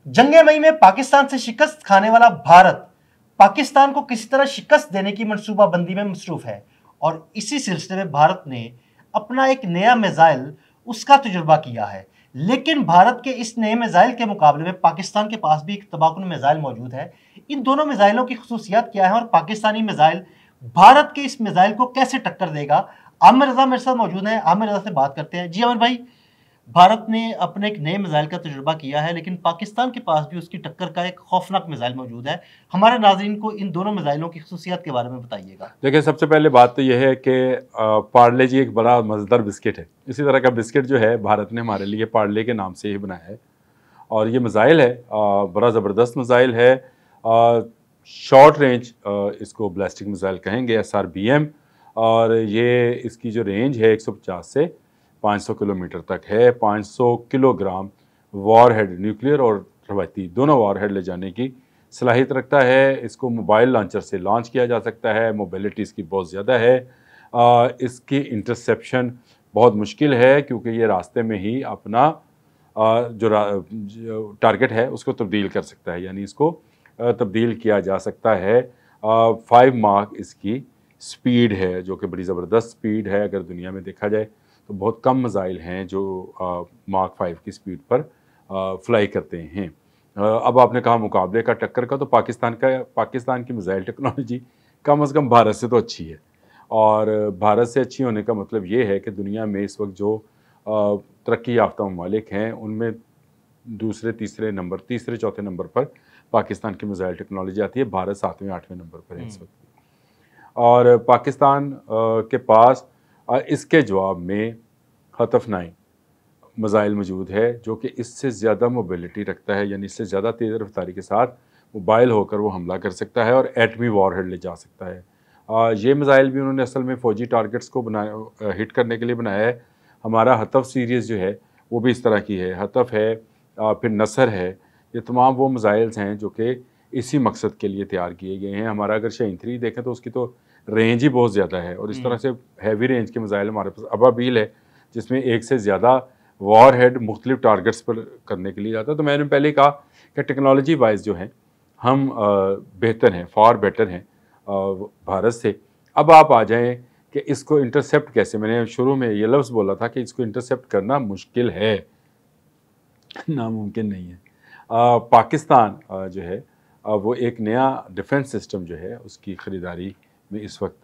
जंगे मई में पाकिस्तान से शिकस्त खाने वाला भारत पाकिस्तान को किसी तरह शिकस्त देने की मंसूबाबंदी में मसरूफ है और इसी सिलसिले में भारत ने अपना एक नया मिसाइल उसका तजुर्बा किया है। लेकिन भारत के इस नए मिसाइल के मुकाबले में पाकिस्तान के पास भी एक तबाहकुन मिसाइल मौजूद है। इन दोनों मिसाइलों की खसूसियात क्या है और पाकिस्तानी मिसाइल भारत के इस मिसाइल को कैसे टक्कर देगा? आमिर रजा मेरे साथ मौजूद है। आमिर रजा से बात करते हैं। जी आमिर भाई, भारत ने अपने एक नए मिसाइल का तजुर्बा किया है, लेकिन पाकिस्तान के पास भी उसकी टक्कर का एक खौफनाक मिसाइल मौजूद है। हमारे नाज़रीन को इन दोनों मिसाइलों की खसूसियात के बारे में बताइएगा। देखिए, सबसे पहले बात तो यह है कि पार्ले जी एक बड़ा मज़ेदार बिस्किट है। इसी तरह का बिस्किट जो है भारत ने हमारे लिए पार्ले के नाम से ही बनाया है और ये मिसाइल है, बड़ा ज़बरदस्त मिसाइल है। शॉर्ट रेंज इसको बैलिस्टिक मिसाइल कहेंगे, SRBM, और ये इसकी जो रेंज है 150 से 500 किलोमीटर तक है। 500 किलोग्राम वॉरहेड, न्यूक्लियर और रवायती दोनों वॉरहेड ले जाने की सलाहियत रखता है। इसको मोबाइल लॉन्चर से लॉन्च किया जा सकता है। मोबिलिटी इसकी बहुत ज़्यादा है। इसकी इंटरसेप्शन बहुत मुश्किल है क्योंकि ये रास्ते में ही अपना जो टारगेट है उसको तब्दील कर सकता है, यानी इसको तब्दील किया जा सकता है। 5 मार्क इसकी स्पीड है, जो कि बड़ी ज़बरदस्त स्पीड है। अगर दुनिया में देखा जाए तो बहुत कम मिसाइल हैं जो मार्क 5 की स्पीड पर फ्लाई करते हैं। अब आपने कहा मुकाबले का, टक्कर का, तो पाकिस्तान की मिसाइल टेक्नोलॉजी कम से कम भारत से तो अच्छी है। और भारत से अच्छी होने का मतलब ये है कि दुनिया में इस वक्त जो तरक्की याफ्ता ममालिक हैं उनमें दूसरे तीसरे चौथे नंबर पर पाकिस्तान की मिसाइल टेक्नोलॉजी आती है। भारत 7वें 8वें नंबर पर है इस वक्त। और पाकिस्तान के पास इसके जवाब में हतफ 9 मिसाइल मौजूद है जो कि इससे ज़्यादा मोबिलिटी रखता है, यानी इससे ज़्यादा तेज़ रफ्तारी के साथ मोबाइल होकर वो हमला कर सकता है और एटमी वॉरहेड ले जा सकता है। ये मिसाइल भी उन्होंने असल में फ़ौजी टारगेट्स को हिट करने के लिए बनाया है। हमारा हतफ सीरीज़ जो है वो भी इस तरह की है। हतफ है, फिर नसर है, ये तमाम वो मिसाइल्स हैं जो कि इसी मकसद के लिए तैयार किए गए हैं। हमारा अगर शाहीन 3 देखें तो उसकी तो रेंज ही बहुत ज़्यादा है और इस तरह से हैवी रेंज के मिसाइल हमारे पास अबाबील है जिसमें एक से ज़्यादा वॉर हेड मुख्तलिफ टारगेट्स पर करने के लिए जाता है। तो मैंने पहले कहा कि टेक्नोलॉजी वाइज जो है हम बेहतर हैं, फार बेटर हैं भारत से। अब आप आ जाएं कि इसको इंटरसेप्ट कैसे। मैंने शुरू में ये लफ्ज़ बोला था कि इसको इंटरसेप्ट करना मुश्किल है, नामुमकिन नहीं है। पाकिस्तान जो है वो एक नया डिफेंस सिस्टम जो है उसकी ख़रीदारी में इस वक्त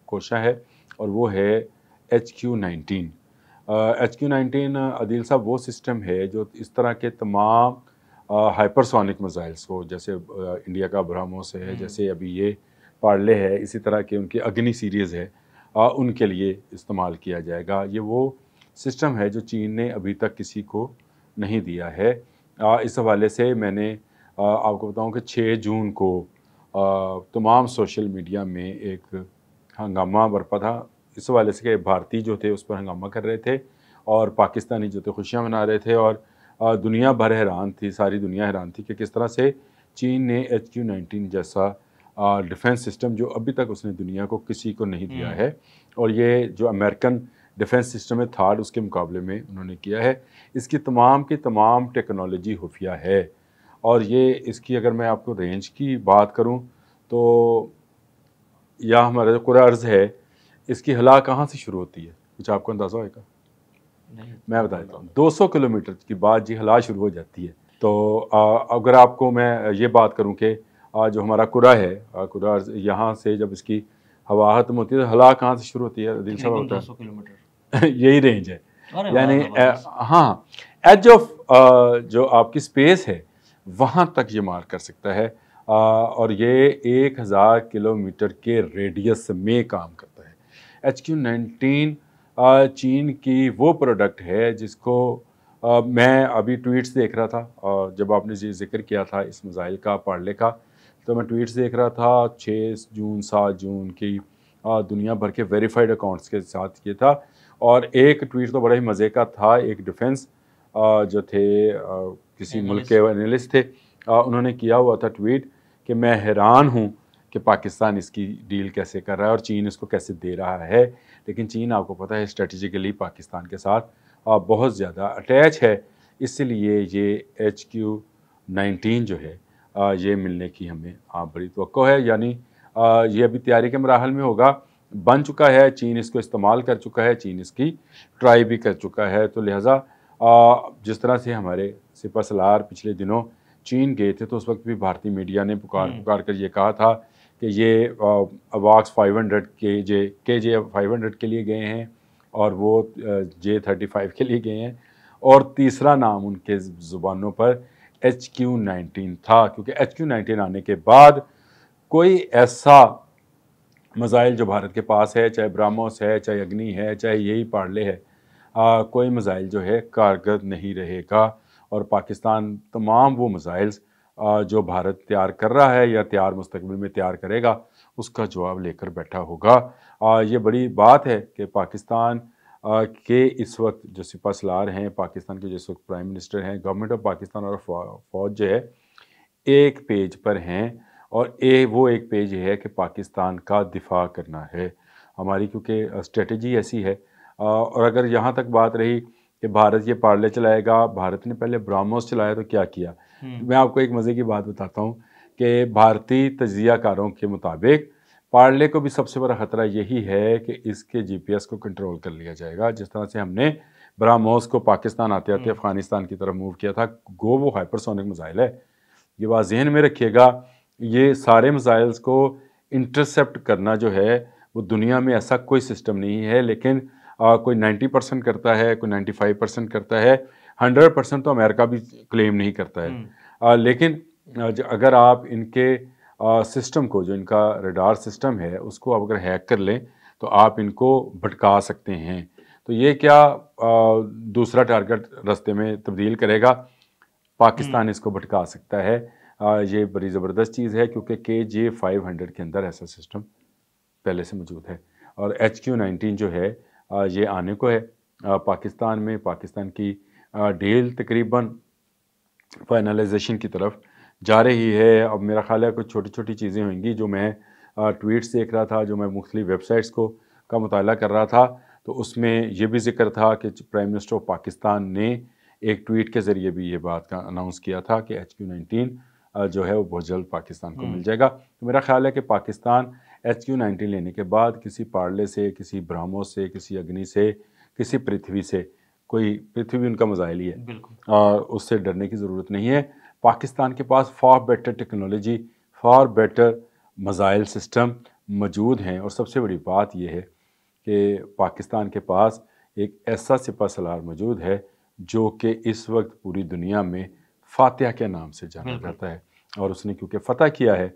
कोशा है और वो है HQ-19। HQ-19 अदील साहब वो सिस्टम है जो इस तरह के तमाम हाइपरसोनिक मिसाइल्स को, जैसे इंडिया का ब्रह्मोस है, जैसे अभी ये पार्ले है, इसी तरह के उनकी अग्नि सीरीज़ है, उनके लिए इस्तेमाल किया जाएगा। ये वो सिस्टम है जो चीन ने अभी तक किसी को नहीं दिया है। इस हवाले से मैंने आपको बताऊं कि 6 जून को तमाम सोशल मीडिया में एक हंगामा बरपा था इस हवाले से कि भारतीय जो थे उस पर हंगामा कर रहे थे और पाकिस्तानी जो थे खुशियाँ मना रहे थे और दुनिया भर हैरान थी, सारी दुनिया हैरान थी कि किस तरह से चीन ने HQ-19 जैसा डिफेंस सिस्टम जो अभी तक उसने दुनिया को किसी को नहीं दिया है, और ये जो अमेरिकन डिफेंस सिस्टम है थर्ड उसके मुकाबले में उन्होंने किया है। इसकी तमाम की तमाम टेक्नोलॉजी खुफिया है और ये इसकी अगर मैं आपको रेंज की बात करूं तो यह हमारा जो कुरा अर्ज़ है इसकी हला कहाँ से शुरू होती है, कुछ आपको अंदाज़ा होगा? मैं बता देता हूँ, 200 किलोमीटर की बाद जी हला शुरू हो जाती है। तो अगर आपको मैं ये बात करूँ कि जो हमारा कुरा है, कुरा यहाँ से जब इसकी हवा खत्म होती है तो हला कहाँ से शुरू होती है? 200 किलोमीटर यही रेंज है, यानी हाँ, एज ऑफ जो आपकी स्पेस है वहाँ तक ये मार कर सकता है और ये 1000 किलोमीटर के रेडियस में काम करता है। HQ-19 चीन की वो प्रोडक्ट है जिसको मैं अभी ट्वीट्स देख रहा था जब आपने ये जिक्र किया था इस मिसाइल का, पार्ले का, तो मैं ट्वीट्स देख रहा था 6 जून 7 जून की दुनिया भर के वेरीफाइड अकाउंट्स के साथ ये था। और एक ट्वीट तो बड़ा ही मज़े का था, एक डिफेंस जो थे किसी मुल्क के एनालिस्ट थे, उन्होंने किया हुआ था ट्वीट कि मैं हैरान हूँ कि पाकिस्तान इसकी डील कैसे कर रहा है और चीन इसको कैसे दे रहा है। लेकिन चीन आपको पता है स्ट्रेटजिकली पाकिस्तान के साथ बहुत ज़्यादा अटैच है, इसलिए ये 19 जो है ये मिलने की हमें बड़ी तवक्को है। यानी ये अभी तैयारी के मराहल में होगा, बन चुका है, चीन इसको इस्तेमाल कर चुका है, चीन इसकी ट्राई भी कर चुका है। तो लिहाजा जिस तरह से हमारे सिपह सलार पिछले दिनों चीन गए थे तो उस वक्त भी भारतीय मीडिया ने पुकार कर ये कहा था कि ये अवाक्स 500 के जे 500 के लिए गए हैं और वो J-35 के लिए गए हैं, और तीसरा नाम उनके ज़ुबानों पर HQ-19 था, क्योंकि HQ-19 आने के बाद कोई ऐसा मिसाइल जो भारत के पास है, चाहे ब्राह्मोस है, चाहे अग्नि है, चाहे यही पार्ले है, कोई मिसाइल जो है कारगर नहीं रहेगा। और पाकिस्तान तमाम वो मिसाइल्स जो भारत तैयार कर रहा है या तैयार मुस्तकबिल में तैयार करेगा उसका जवाब लेकर बैठा होगा। ये बड़ी बात है कि पाकिस्तान के इस वक्त जो सिपह सलार हैं, पाकिस्तान के जिस वक्त प्राइम मिनिस्टर हैं, गवर्नमेंट ऑफ पाकिस्तान और फ़ौज जो है एक पेज पर हैं, और वो एक पेज है कि पाकिस्तान का दिफा करना है हमारी, क्योंकि स्ट्रेटजी ऐसी है। और अगर यहाँ तक बात रही कि भारत ये पार्ले चलाएगा, भारत ने पहले ब्राह्मोस चलाया तो क्या किया। मैं आपको एक मज़े की बात बताता हूँ कि भारतीय तजियाकारों के मुताबिक पार्ले को भी सबसे बड़ा ख़तरा यही है कि इसके GPS को कंट्रोल कर लिया जाएगा। जिस तरह से हमने ब्राह्मोस को पाकिस्तान आते आते अफ़गानिस्तान की तरफ मूव किया था, वो हाइपरसोनिक मिसाइल है, ये बात जहन में रखिएगा। ये सारे मिसाइल्स को इंटरसेप्ट करना जो है वो दुनिया में ऐसा कोई सिस्टम नहीं है, लेकिन कोई 90% करता है, कोई 95% करता है, 100% तो अमेरिका भी क्लेम नहीं करता है। लेकिन अगर आप इनके सिस्टम को, जो इनका रडार सिस्टम है, उसको आप अगर हैक कर लें तो आप इनको भटका सकते हैं। तो ये क्या दूसरा टारगेट रास्ते में तब्दील करेगा, पाकिस्तान इसको भटका सकता है। ये बड़ी ज़बरदस्त चीज़ है, क्योंकि KJ-500 के अंदर ऐसा सिस्टम पहले से मौजूद है। और HQ-19 जो है ये आने को है पाकिस्तान में। पाकिस्तान की डील तकरीबन फाइनलाइजेशन की तरफ जा रही है। अब मेरा ख्याल है कुछ छोटी छोटी चीज़ें होंगी जो मैं ट्वीट्स देख रहा था, जो मैं मुख्तलिफ वेबसाइट्स का मुताला कर रहा था, तो उसमें यह भी जिक्र था कि प्राइम मिनिस्टर ऑफ पाकिस्तान ने एक ट्वीट के ज़रिए भी ये बात का अनाउंस किया था कि HQ-19 जो है वो बहुत जल्द पाकिस्तान को मिल जाएगा। तो मेरा ख्याल है कि पाकिस्तान HQ-19 लेने के बाद किसी पार्ले से, किसी ब्राह्मोस से, किसी अग्नि से, किसी पृथ्वी से, कोई पृथ्वी भी उनका मिसाइल ही है, और उससे डरने की ज़रूरत नहीं है। पाकिस्तान के पास far better technology, far better missile system मौजूद हैं। और सबसे बड़ी बात यह है कि पाकिस्तान के पास एक ऐसा सिपह सलार मौजूद है जो कि इस वक्त पूरी दुनिया में फातिहा के नाम से जाना जाता है। और उसने क्योंकि फ़तह किया है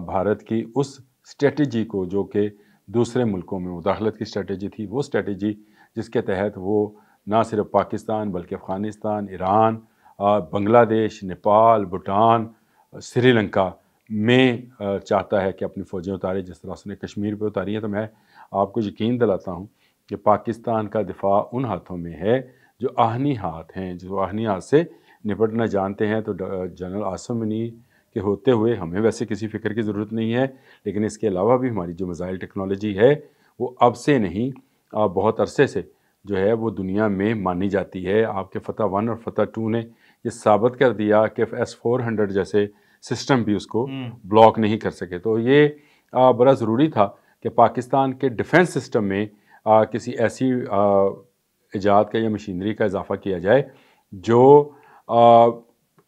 भारत की उस स्ट्रेटजी को, जो कि दूसरे मुल्कों में मुदाखलत की स्ट्रेटजी थी, वो स्ट्रेटजी जिसके तहत वो ना सिर्फ पाकिस्तान बल्कि अफ़गानिस्तान, ईरान, बांग्लादेश, नेपाल, भूटान, श्रीलंका में चाहता है कि अपनी फ़ौजें उतारे, जिस तरह उसने कश्मीर पे उतारी है। तो मैं आपको यकीन दिलाता हूँ कि पाकिस्तान का दिफा उन हाथों में है जो आहनी हाथ हैं, जो आहनी हाथ से निपटना जानते हैं। तो जनरल आसिम मुनीर के होते हुए हमें वैसे किसी फ़िक्र की ज़रूरत नहीं है, लेकिन इसके अलावा भी हमारी जो मिसाइल टेक्नोलॉजी है वो अब से नहीं, बहुत अरसे से जो है वो दुनिया में मानी जाती है। आपके फ़तह 1 और फ़तह 2 ने ये साबित कर दिया कि S-400 जैसे सिस्टम भी उसको ब्लॉक नहीं कर सके। तो ये बड़ा ज़रूरी था कि पाकिस्तान के डिफेंस सिस्टम में किसी ऐसी इजाद का या मशीनरी का इजाफ़ा किया जाए जो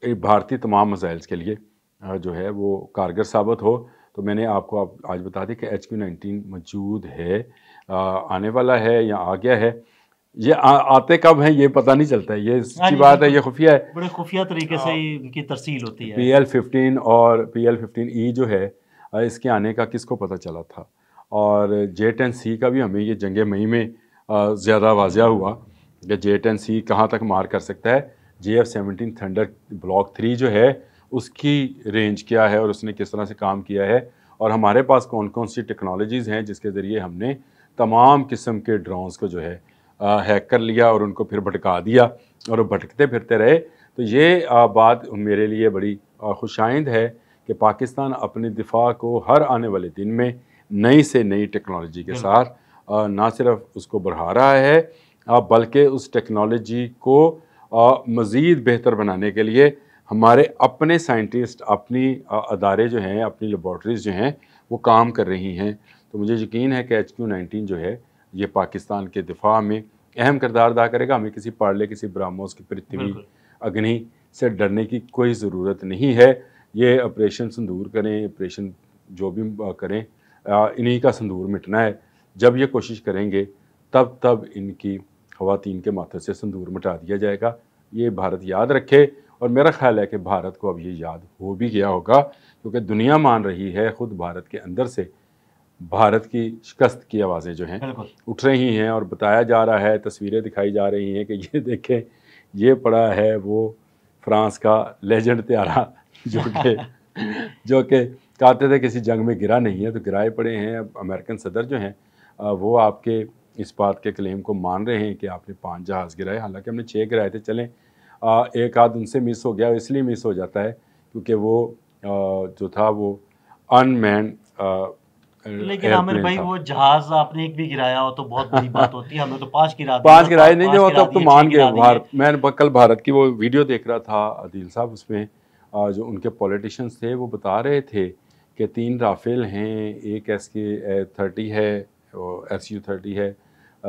भारतीय तमाम मिसाइल्स के लिए जो है वो कारगर साबित हो। तो मैंने आपको आज बता दें कि HQ-19 मौजूद है, आने वाला है या आ गया है। ये आते कब हैं ये पता नहीं चलता है, ये सच्ची बात है, ये खुफिया है, बड़े खुफिया तरीके से इनकी तरसील होती है। PL-15 और PL-15E जो है इसके आने का किसको पता चला था। और J-10C का भी हमें ये जंग मई में ज़्यादा वाज़िया हुआ कि J-10C कहाँ तक मार कर सकता है। JF-17 थंडर ब्लॉक 3 जो है उसकी रेंज क्या है और उसने किस तरह से काम किया है, और हमारे पास कौन कौन सी टेक्नोलॉजीज़ हैं जिसके ज़रिए हमने तमाम किस्म के ड्रोन्स को जो है हैक कर लिया और उनको फिर भटका दिया और वो भटकते फिरते रहे। तो ये बात मेरे लिए बड़ी खुशाइंद है कि पाकिस्तान अपने दिफा को हर आने वाले दिन में नई से नई टेक्नोलॉजी के साथ ना सिर्फ उसको बढ़ा रहा है बल्कि उस टेक्नोलॉजी को मज़ीद बेहतर बनाने के लिए हमारे अपने साइंटिस्ट, अपनी अदारे जो हैं, अपनी लेबॉर्ट्रीज़ जो हैं, वो काम कर रही हैं। तो मुझे यकीन है कि HQ-19 जो है ये पाकिस्तान के दिफा में अहम किरदार अदा करेगा। हमें किसी पार्ले, किसी ब्रह्मोस, की पृथ्वी, अग्नि से डरने की कोई ज़रूरत नहीं है। ये ऑपरेशन सिंदूर करें, ऑपरेशन जो भी करें, इन्हीं का सिंदूर मिटना है। जब ये कोशिश करेंगे तब इनकी ख़वातीन के माथे से सिंदूर मिटा दिया जाएगा। ये भारत याद रखे, और मेरा ख़्याल है कि भारत को अब ये याद हो भी गया होगा, क्योंकि दुनिया मान रही है, ख़ुद भारत के अंदर से भारत की शिकस्त की आवाज़ें जो हैं उठ रही हैं, और बताया जा रहा है, तस्वीरें दिखाई जा रही हैं कि ये देखें, ये पड़ा है वो फ्रांस का लेजेंड त्यारा जो कि कहते थे किसी जंग में गिरा नहीं है, तो गिराए पड़े हैं। अब अमेरिकन सदर जो हैं वो आपके इस बात के क्लेम को मान रहे हैं कि आपने 5 जहाज़ गिराए, हालांकि हमने 6 गिराए थे। चलें, एक आध उनसे मिस हो गया, इसलिए मिस हो जाता है क्योंकि वो जो था वो अनमैन्ड लेकिन आमिर भाई, वो जहाज आपने एक भी गिराया हो तो बहुत बड़ी बात होती है। हमने तो 5 गिरा दिए। 5 गिराए नहीं जो, तो अब तो मान गए भारत। मैं कल भारत की वो वीडियो देख रहा था आदिल साहब, उसमें जो उनके पॉलिटिशियंस थे वो बता रहे थे कि 3 राफेल हैं, एक SK-30 है, SU-30 है,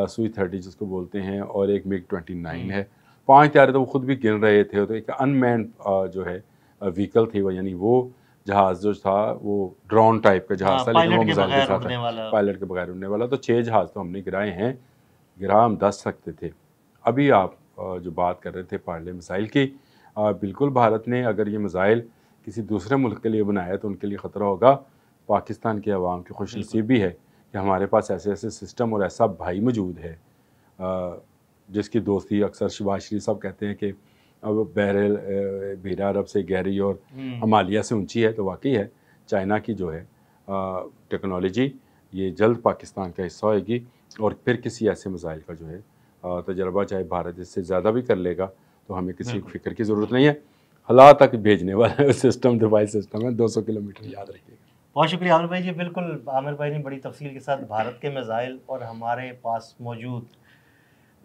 Su-30 जिसको बोलते हैं, और एक MiG-29 है। 5 त्यारे तो वो खुद भी गिन रहे थे। तो एक अनमैन्ड जो है व्हीकल थी वो, यानी वो जहाज़ जो था वो ड्रोन टाइप का जहाज़ था, लेकिन वो मिसाइल के साथ पायलट के बगैर उड़ने वाला। तो 6 जहाज़ तो हमने गिराए हैं, गिरा हम 10 सकते थे। अभी आप जो बात कर रहे थे पार्ले मिसाइल की, बिल्कुल भारत ने अगर ये मिसाइल किसी दूसरे मुल्क के लिए बनाया तो उनके लिए ख़तरा होगा। पाकिस्तान के अवाम की खुशनसीबी है कि हमारे पास ऐसे ऐसे सिस्टम और ऐसा भाई मौजूद है जिसकी दोस्ती अक्सर शहबाज शरीफ साहब कहते हैं कि अब बहर अरब से गहरी और हिमालय से ऊंची है। तो वाकई है, चाइना की जो है टेक्नोलॉजी ये जल्द पाकिस्तान का हिस्सा होगी, और फिर किसी ऐसे मिसाइल का जो है तजर्बा चाहे भारत इससे ज़्यादा भी कर लेगा तो हमें किसी फिक्र की ज़रूरत नहीं है। हला तक भेजने वाला सिस्टम, डिवाइस सिस्टम है, 200 किलोमीटर, याद रखिएगा। बहुत शुक्रिया आमिर भाई जी। बिल्कुल, आमिर भाई ने बड़ी तफसील के साथ भारत के मिसाइल और हमारे पास मौजूद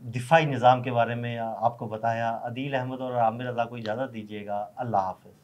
दिफाई निज़ाम के बारे में आपको बताया। अदील अहमद और आमिर रज़ा को इजाज़त दीजिएगा। अल्लाह हाफ़िज़।